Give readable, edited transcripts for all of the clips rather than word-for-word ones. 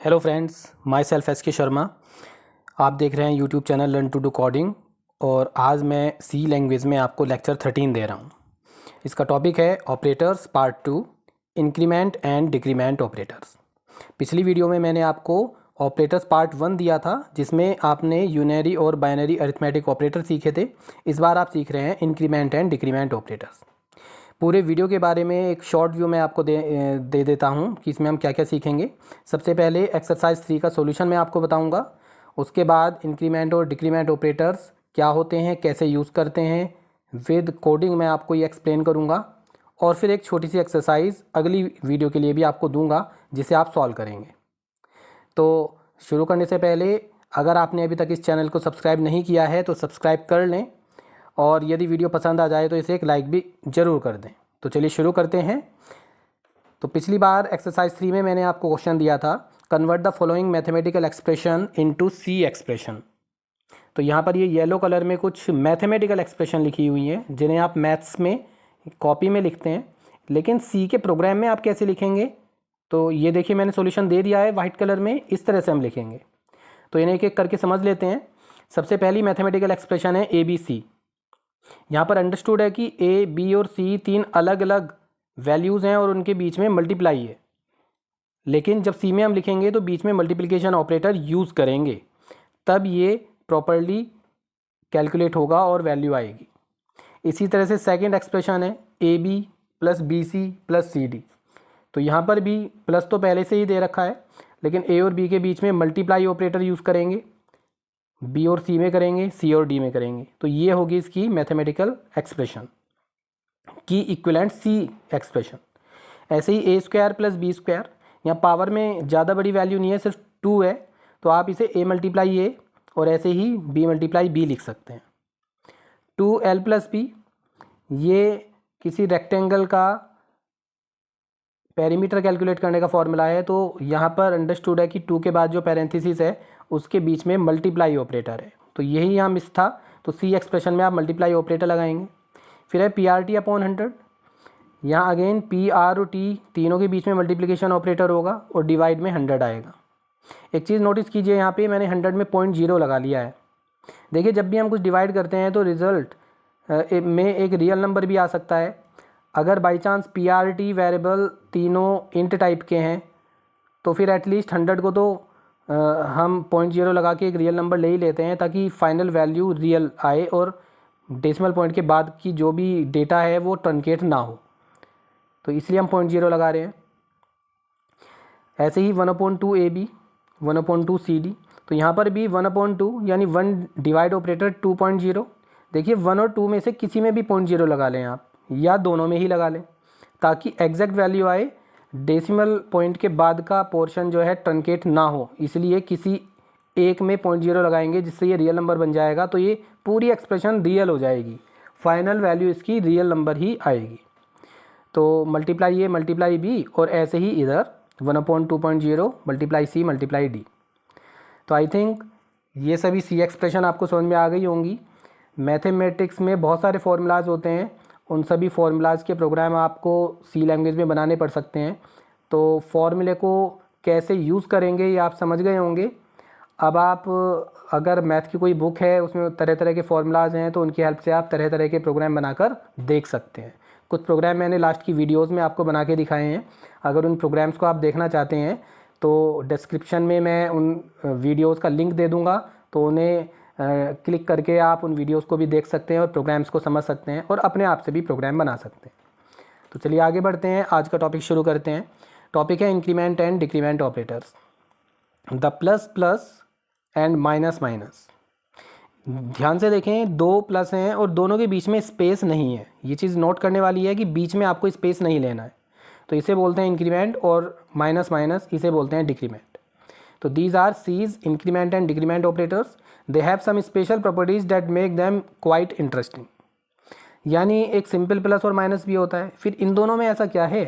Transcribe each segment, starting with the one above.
Hello friends, myself S K Sharma. आप देख रहे हैं YouTube channel learn to do coding और आज मैं सी लैंग्वेज में आपको लेक्चर 13 दे रहा हूँ। इसका टॉपिक है operators part 2, increment and decrement operators. पिछली वीडियो में मैंने आपको ऑपरेटर्स पार्ट 1 दिया था जिसमें आपने यूनरी और बाइनरी अरिथमेटिक ऑपरेटर सीखे थे। इस बार आप सीख रहे हैं इंक्रीमेंट एंड डिक्रीमेंट ऑपरेटर्स। पूरे वीडियो के बारे में एक शॉर्ट व्यू मैं आपको दे देता हूं कि इसमें हम क्या क्या सीखेंगे। सबसे पहले एक्सरसाइज 3 का सॉल्यूशन मैं आपको बताऊंगा। उसके बाद इंक्रीमेंट और डिक्रीमेंट ऑपरेटर्स क्या होते हैं, कैसे यूज़ करते हैं, विद कोडिंग मैं आपको ये एक्सप्लेन करूंगा। और फिर एक छोटी सी एक्सरसाइज अगली वीडियो के लिए भी आपको दूंगा जिसे आप सॉल्व करेंगे। तो शुरू करने से पहले अगर आपने अभी तक इस चैनल को सब्सक्राइब नहीं किया है तो सब्सक्राइब कर लें और यदि वीडियो पसंद आ जाए तो इसे एक लाइक भी ज़रूर कर दें। तो चलिए शुरू करते हैं। तो पिछली बार एक्सरसाइज 3 में मैंने आपको क्वेश्चन दिया था, convert the following mathematical expression into C expression. तो यहाँ पर ये येलो कलर में कुछ मैथमेटिकल एक्सप्रेशन लिखी हुई हैं जिन्हें आप मैथ्स में कॉपी में लिखते हैं, लेकिन सी के प्रोग्राम में आप कैसे लिखेंगे। तो ये देखिए मैंने सॉल्यूशन दे दिया है वाइट कलर में, इस तरह से हम लिखेंगे। तो इन्हें एक एक करके समझ लेते हैं। सबसे पहली मैथमेटिकल एक्सप्रेशन है ए बी सी। यहाँ पर अंडरस्टूड है कि ए बी और सी तीन अलग अलग वैल्यूज़ हैं और उनके बीच में मल्टीप्लाई है, लेकिन जब सी में हम लिखेंगे तो बीच में मल्टीप्लिकेशन ऑपरेटर यूज़ करेंगे, तब ये प्रॉपरली कैलकुलेट होगा और वैल्यू आएगी। इसी तरह से सेकंड एक्सप्रेशन है A B plus B C plus C D. तो यहाँ पर भी प्लस तो पहले से ही दे रखा है, लेकिन ए और बी के बीच में मल्टीप्लाई ऑपरेटर यूज़ करेंगे, बी और सी में करेंगे, सी और डी में करेंगे। तो ये होगी इसकी मैथमेटिकल एक्सप्रेशन की इक्विवेलेंट सी एक्सप्रेशन। ऐसे ही ए स्क्वायर प्लस बी स्क्वायर, यहाँ पावर में ज़्यादा बड़ी वैल्यू नहीं है, सिर्फ 2 है, तो आप इसे ए मल्टीप्लाई ए और ऐसे ही बी मल्टीप्लाई बी लिख सकते हैं। 2l प्लस बी, ये किसी रेक्टेंगल का पेरीमीटर कैलकुलेट करने का फॉर्मूला है। तो यहाँ पर अंडरस्टूड है कि 2 के बाद जो पैरेंथेसिस है उसके बीच में मल्टीप्लाई ऑपरेटर है, तो यही यहाँ मिस था। तो सी एक्सप्रेशन में आप मल्टीप्लाई ऑपरेटर लगाएंगे। फिर है पी आर टी अपॉन 100। यहाँ अगेन पी आर और टी तीनों के बीच में मल्टीप्लिकेशन ऑपरेटर होगा और डिवाइड में 100 आएगा। एक चीज़ नोटिस कीजिए, यहाँ पे मैंने 100 में 0.0 लगा लिया है। देखिए जब भी हम कुछ डिवाइड करते हैं तो रिज़ल्ट में एक रियल नंबर भी आ सकता है। अगर by chance P R T variable तीनों इंट टाइप के हैं तो फिर एटलीस्ट 100 को तो हम 0.0 लगा के एक रियल नंबर ले ही लेते हैं, ताकि फाइनल वैल्यू रियल आए और डेसिमल पॉइंट के बाद की जो भी डेटा है वो ट्रंकेट ना हो, तो इसलिए हम 0.0 लगा रहे हैं। ऐसे ही 1/2 ए बी 1/2 सी डी। तो यहाँ पर भी 1/2 यानी 1 डिवाइड ऑपरेटर 2.0। देखिए 1 और 2 में से किसी में भी 0.0 लगा लें आप, या दोनों में ही लगा लें, ताकि एग्जैक्ट वैल्यू आए, डेसिमल पॉइंट के बाद का पोर्शन जो है ट्रंकेट ना हो। इसलिए किसी एक में 0.0 लगाएंगे जिससे ये रियल नंबर बन जाएगा, तो ये पूरी एक्सप्रेशन रियल हो जाएगी, फाइनल वैल्यू इसकी रियल नंबर ही आएगी। तो मल्टीप्लाई ए मल्टीप्लाई बी और ऐसे ही इधर 1/2.0 मल्टीप्लाई सी मल्टीप्लाई डी। तो आई थिंक ये सभी सी एक्सप्रेशन आपको समझ में आ गई होंगी। मैथमेटिक्स में बहुत सारे फॉर्मूलाज होते हैं, उन सभी फार्मूलाज के प्रोग्राम आपको सी लैंग्वेज में बनाने पड़ सकते हैं। तो फॉर्मूले को कैसे यूज़ करेंगे ये आप समझ गए होंगे। अब आप अगर मैथ की कोई बुक है उसमें तरह तरह के फार्मूलाज हैं तो उनकी हेल्प से आप तरह तरह के प्रोग्राम बनाकर देख सकते हैं। कुछ प्रोग्राम मैंने लास्ट की वीडियोज़ में आपको बना के दिखाए हैं। अगर उन प्रोग्राम्स को आप देखना चाहते हैं तो डिस्क्रिप्शन में मैं उन वीडियोज़ का लिंक दे दूँगा, तो उन्हें क्लिक करके आप उन वीडियोस को भी देख सकते हैं और प्रोग्राम्स को समझ सकते हैं और अपने आप से भी प्रोग्राम बना सकते हैं। तो चलिए आगे बढ़ते हैं, आज का टॉपिक शुरू करते हैं। टॉपिक है increment and decrement operators. The plus plus and minus minus. ध्यान से देखें, 2 प्लस हैं और दोनों के बीच में स्पेस नहीं है। ये चीज़ नोट करने वाली है कि बीच में आपको स्पेस नहीं लेना है, तो इसे बोलते हैं इंक्रीमेंट, और माइनस माइनस इसे बोलते हैं डिक्रीमेंट। तो these are C's increment and decrement operators. They have some special properties that make them quite interesting. यानी एक सिंपल प्लस और माइनस भी होता है। फिर इन दोनों में ऐसा क्या है,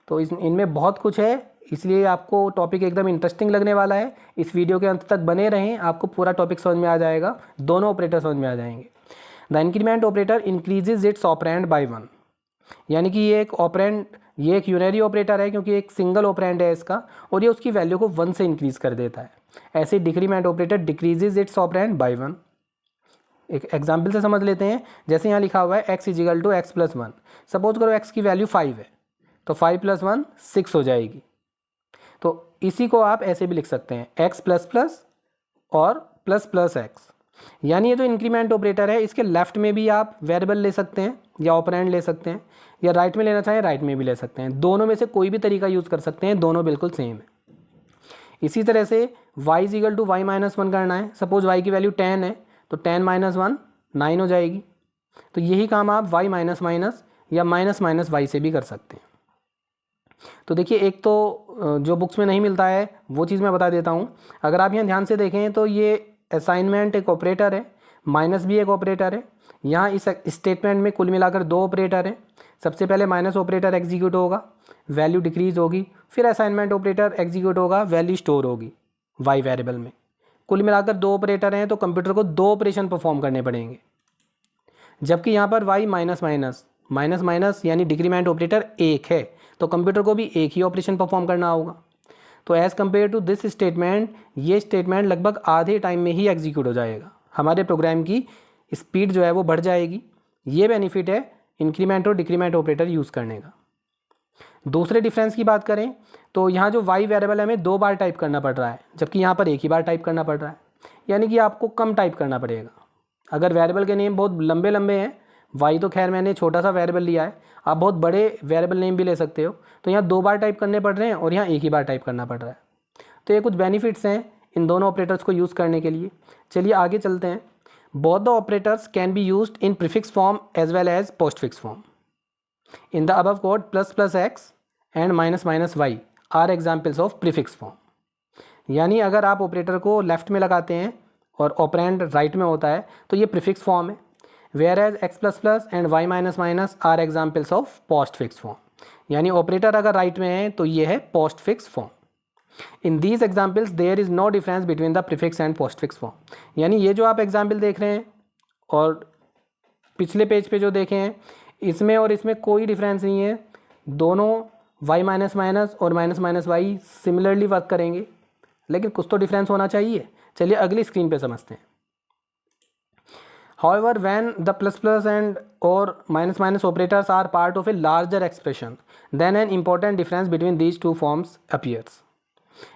तो इनमें बहुत कुछ है, इसलिए आपको टॉपिक एकदम इंटरेस्टिंग लगने वाला है। इस वीडियो के अंत तक बने रहें, आपको पूरा टॉपिक समझ में आ जाएगा, दोनों ऑपरेटर समझ में आ जाएंगे। The increment operator increases its operand by 1, यानी कि ये एक ऑपरेंड ये एक यूनरी ऑपरेटर है क्योंकि एक सिंगल ऑपरेंड है इसका, और ये उसकी वैल्यू को 1 से इंक्रीज़ कर देता है। ऐसे decrement operator decreases its operand by 1। एक एग्जाम्पल से समझ लेते हैं। जैसे यहाँ लिखा हुआ है x is equal to X plus 1। Suppose करो x की वैल्यू 5 है, तो 5 + 1 6 हो जाएगी। तो इसी को आप ऐसे भी लिख सकते हैं x प्लस प्लस और प्लस प्लस एक्स। यानी ये जो इंक्रीमेंट ऑपरेटर है इसके लेफ्ट में भी आप वेरिएबल ले सकते हैं या ऑपरेंड ले सकते हैं, या राइट में लेना चाहें राइट में भी ले सकते हैं। दोनों में से कोई भी तरीका यूज़ कर सकते हैं, दोनों बिल्कुल सेम है। इसी तरह से y is equal to y minus 1 करना है। सपोज y की वैल्यू 10 है, तो 10 - 1 9 हो जाएगी। तो यही काम आप y माइनस माइनस या माइनस माइनस y से भी कर सकते हैं। तो देखिए, एक तो जो बुक्स में नहीं मिलता है वो चीज़ मैं बता देता हूँ। अगर आप यहाँ ध्यान से देखें तो ये असाइनमेंट एक ऑपरेटर है, माइनस भी एक ऑपरेटर है। यहाँ इस स्टेटमेंट में कुल मिलाकर 2 ऑपरेटर हैं। सबसे पहले माइनस ऑपरेटर एग्जीक्यूट होगा, वैल्यू डिक्रीज होगी, फिर असाइनमेंट ऑपरेटर एग्जीक्यूट होगा, वैल्यू स्टोर होगी y वेरिएबल में। कुल मिलाकर 2 ऑपरेटर हैं, तो कंप्यूटर को 2 ऑपरेशन परफॉर्म करने पड़ेंगे। जबकि यहाँ पर y minus minus minus minus यानी डिक्रीमेंट ऑपरेटर 1 है, तो कंप्यूटर को भी एक ही ऑपरेशन परफॉर्म करना होगा। तो as compared to this statement, ये स्टेटमेंट लगभग आधे टाइम में ही एग्जीक्यूट हो जाएगा। हमारे प्रोग्राम की स्पीड जो है वो बढ़ जाएगी। ये बेनिफिट है इंक्रीमेंट और डिक्रीमेंट ऑपरेटर यूज़ करने का। दूसरे डिफरेंस की बात करें तो यहाँ जो y वेरिएबल हमें 2 बार टाइप करना पड़ रहा है, जबकि यहाँ पर एक ही बार टाइप करना पड़ रहा है। यानी कि आपको कम टाइप करना पड़ेगा। अगर वेरिएबल के नेम बहुत लंबे लंबे हैं, y तो खैर मैंने छोटा सा वेरिएबल लिया है, आप बहुत बड़े वेरिएबल नेम भी ले सकते हो, तो यहाँ 2 बार टाइप करने पड़ रहे हैं और यहाँ एक ही बार टाइप करना पड़ रहा है। तो ये कुछ बेनिफिट्स हैं इन दोनों ऑपरेटर्स को यूज़ करने के लिए। चलिए आगे चलते हैं। Both the operators can be used in prefix form as well as postfix form. In the above code plus plus X and minus minus Y are examples of prefix form. यानी अगर आप ऑपरेटर को left में लगाते हैं और operand right में होता है तो ये प्रीफिक्स फॉर्म है। Whereas X plus plus and Y minus minus are examples of postfix form. यानी ऑपरेटर अगर राइट में है तो ये है postfix form. In these examples there is no difference between the prefix and postfix form. यानी ये जो आप एग्जाम्पल देख रहे हैं और पिछले पेज पे जो देखे हैं, इसमें और इसमें कोई डिफरेंस नहीं है। दोनों y माइनस माइनस और minus minus Y similarly work करेंगे, लेकिन कुछ तो डिफरेंस होना चाहिए। चलिए अगली स्क्रीन पे समझते हैं। However, when the plus plus and or minus minus operators are part of a larger expression, then an important difference between these two forms appears.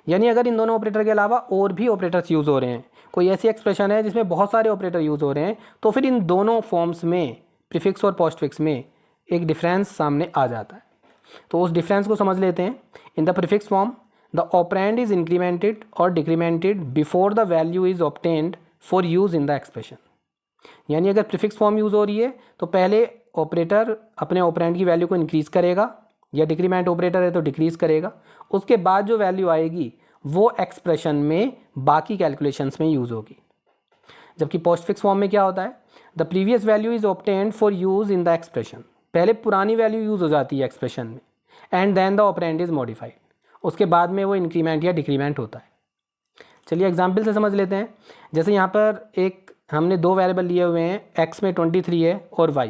यानी अगर इन दोनों ऑपरेटर के अलावा और भी ऑपरेटर्स यूज़ हो रहे हैं, कोई ऐसी एक्सप्रेशन है जिसमें बहुत सारे ऑपरेटर यूज़ हो रहे हैं, तो फिर इन दोनों फॉर्म्स में, प्रीफिक्स और पोस्टफिक्स में, एक डिफरेंस सामने आ जाता है। तो उस डिफरेंस को समझ लेते हैं। In the prefix form the operand is incremented और decremented before the value is obtained for use in the expression. यानी अगर प्रीफिक्स फॉर्म यूज़ हो रही है तो पहले ऑपरेटर अपने ऑपरेंड की वैल्यू को इंक्रीज़ करेगा, या डिक्रीमेंट ऑपरेटर है तो डिक्रीज़ करेगा। उसके बाद जो वैल्यू आएगी वो एक्सप्रेशन में बाकी कैलकुलेशंस में यूज़ होगी। जबकि पोस्टफिक्स फॉर्म में क्या होता है, the previous value is obtained for use in the expression. पहले पुरानी वैल्यू यूज़ हो जाती है एक्सप्रेशन में, and then the operand is modified. उसके बाद में वो इंक्रीमेंट या डिक्रीमेंट होता है। चलिए एग्जाम्पल से समझ लेते हैं। जैसे यहाँ पर एक हमने 2 वेरिएबल लिए हुए हैं, x में 23 है और y।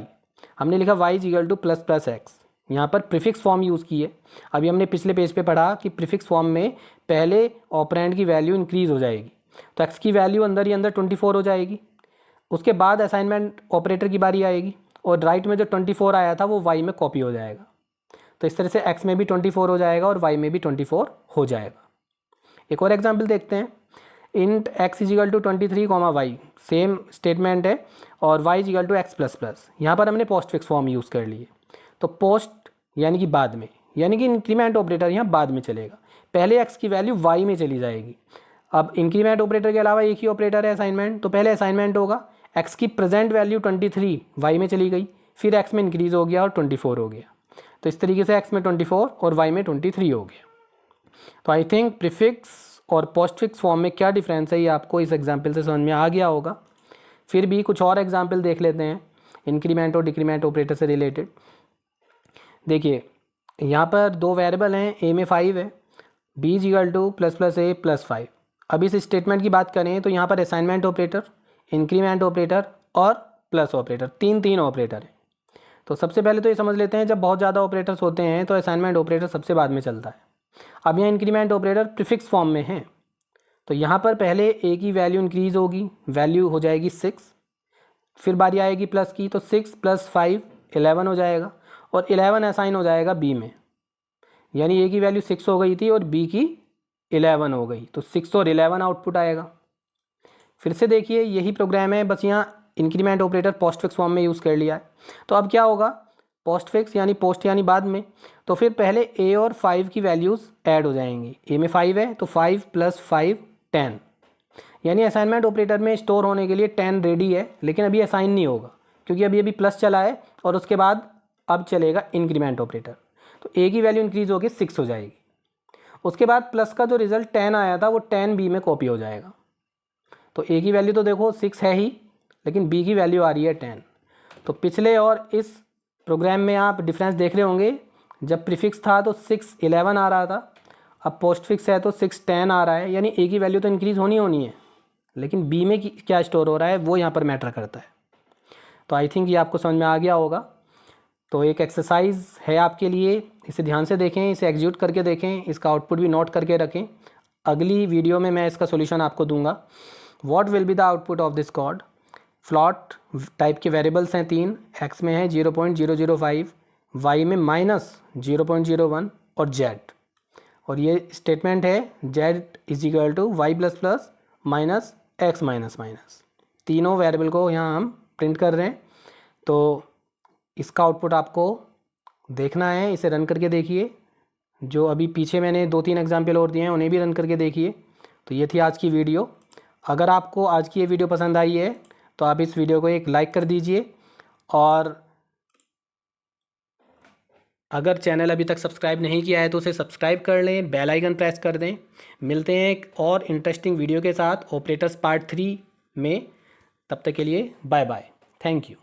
हमने लिखा y equal two plus plus x. यहाँ पर प्रीफिक्स फॉर्म यूज़ की है। अभी हमने पिछले पेज पे पढ़ा कि प्रीफिक्स फॉर्म में पहले ऑपरेंड की वैल्यू इंक्रीज़ हो जाएगी, तो x की वैल्यू अंदर ही अंदर 24 हो जाएगी। उसके बाद असाइनमेंट ऑपरेटर की बारी आएगी और राइट में जो 24 आया था वो y में कॉपी हो जाएगा। तो इस तरह से x में भी 24 हो जाएगा और y में भी 24 हो जाएगा। एक और एग्जाम्पल देखते हैं। Int x is equal to 23 comma Y, same statement है, और y is equal to X plus plus. यहाँ पर हमने पोस्टफिक्स फॉर्म यूज़ कर लिए। तो पोस्ट यानी कि बाद में, यानी कि इंक्रीमेंट ऑपरेटर यहाँ बाद में चलेगा। पहले x की वैल्यू y में चली जाएगी। अब इंक्रीमेंट ऑपरेटर के अलावा एक ही ऑपरेटर है असाइनमेंट, तो पहले असाइनमेंट होगा, x की प्रेजेंट वैल्यू 23 y में चली गई, फिर x में इंक्रीज़ हो गया और 24 हो गया। तो इस तरीके से x में 24 और y में 23 हो गया। तो आई थिंक प्रीफिक्स और पोस्टफिक्स फॉर्म में क्या डिफरेंस है ये आपको इस एग्जाम्पल से समझ में आ गया होगा। फिर भी कुछ और एग्जाम्पल देख लेते हैं इंक्रीमेंट और डिक्रीमेंट ऑपरेटर से रिलेटेड। देखिए यहाँ पर 2 वेरिएबल हैं, a में 5 है, b equal two plus plus a plus 5। अब इस स्टेटमेंट की बात करें तो यहाँ पर असाइनमेंट ऑपरेटर, इंक्रीमेंट ऑपरेटर और प्लस ऑपरेटर, 3 ऑपरेटर है। तो सबसे पहले तो ये समझ लेते हैं, जब बहुत ज़्यादा ऑपरेटर्स होते हैं तो असाइनमेंट ऑपरेटर सबसे बाद में चलता है। अब यहाँ इंक्रीमेंट ऑपरेटर प्रीफिक्स फॉर्म में है, तो यहाँ पर पहले ए की वैल्यू इंक्रीज़ होगी, वैल्यू हो जाएगी 6, फिर बारी आएगी प्लस की, तो 6 + 5 11 हो जाएगा, और 11 असाइन हो जाएगा बी में। यानी ए की वैल्यू 6 हो गई थी और बी की 11 हो गई, तो 6 और 11 आउटपुट आएगा। फिर से देखिए यही प्रोग्राम है, बस यहाँ इंक्रीमेंट ऑपरेटर पोस्टफिक्स फॉर्म में यूज़ कर लिया है। तो अब क्या होगा, पोस्टफिक्स यानी पोस्ट यानी बाद में, तो फिर पहले ए और 5 की वैल्यूज़ ऐड हो जाएंगी। ए में 5 है तो 5 + 5 10, यानी असाइनमेंट ऑपरेटर में स्टोर होने के लिए 10 रेडी है, लेकिन अभी असाइन नहीं होगा क्योंकि अभी प्लस चला है, और उसके बाद अब चलेगा इंक्रीमेंट ऑपरेटर। तो ए की वैल्यू इंक्रीज़ होकर 6 हो जाएगी। उसके बाद प्लस का जो रिज़ल्ट 10 आया था वो 10 बी में कॉपी हो जाएगा। तो ए की वैल्यू तो देखो 6 है ही, लेकिन बी की वैल्यू आ रही है 10। तो पिछले और इस प्रोग्राम में आप डिफरेंस देख रहे होंगे, जब प्रीफिक्स था तो 6 11 आ रहा था, अब पोस्टफिक्स है तो 6 10 आ रहा है। यानी ए की वैल्यू तो इंक्रीज़ होनी है, लेकिन बी में क्या स्टोर हो रहा है वो यहाँ पर मैटर करता है। तो आई थिंक ये आपको समझ में आ गया होगा। तो एक एक्सरसाइज है आपके लिए, इसे ध्यान से देखें, इसे एग्जीक्यूट करके देखें, इसका आउटपुट भी नोट करके रखें। अगली वीडियो में मैं इसका सोल्यूशन आपको दूंगा। What will be the output of this code. Float type के वेरिएबल्स हैं 3, एक्स में है 0.005, वाई में -0.01 और जेड। और ये स्टेटमेंट है जेड = वाई ++ -x -। तीनों वेरिएबल को यहाँ हम प्रिंट कर रहे हैं। तो इसका आउटपुट आपको देखना है, इसे रन करके देखिए। जो अभी पीछे मैंने 2-3 एग्जाम्पल और दिए हैं उन्हें भी रन करके देखिए। तो ये थी आज की वीडियो। अगर आपको आज की ये वीडियो पसंद आई है तो आप इस वीडियो को एक लाइक कर दीजिए, और अगर चैनल अभी तक सब्सक्राइब नहीं किया है तो उसे सब्सक्राइब कर लें, बेल आइकन प्रेस कर दें। मिलते हैं एक और इंटरेस्टिंग वीडियो के साथ ऑपरेटर्स पार्ट 3 में। तब तक के लिए बाय बाय, थैंक यू।